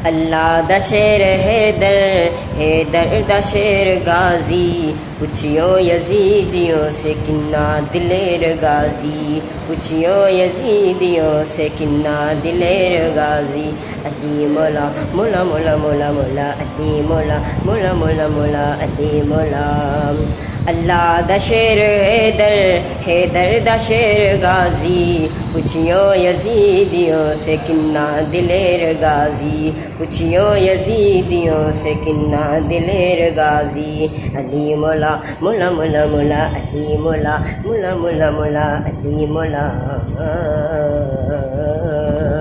अल्लाह दा शेर हैदर दा शेर गाजी, पुछियो यजीदियों से किन्ना दिलेर गाजी, पुछियो यजीदियों से किन्ना दिलेर गाजी। अली मौला मौला मौला मौला मौला अली मौला मौला मौला मौला अली मौला। अल्लाह दा शेर हैदर दा शेर गाजी, पुछियो यजीदियों से किन्ना दिलेर गाजी, पुछियो यजीदियों से किन्ना दिलेर गाजी। अली मौला मौला मौला मौला अली मौला मौला मौला मौला अली मौला।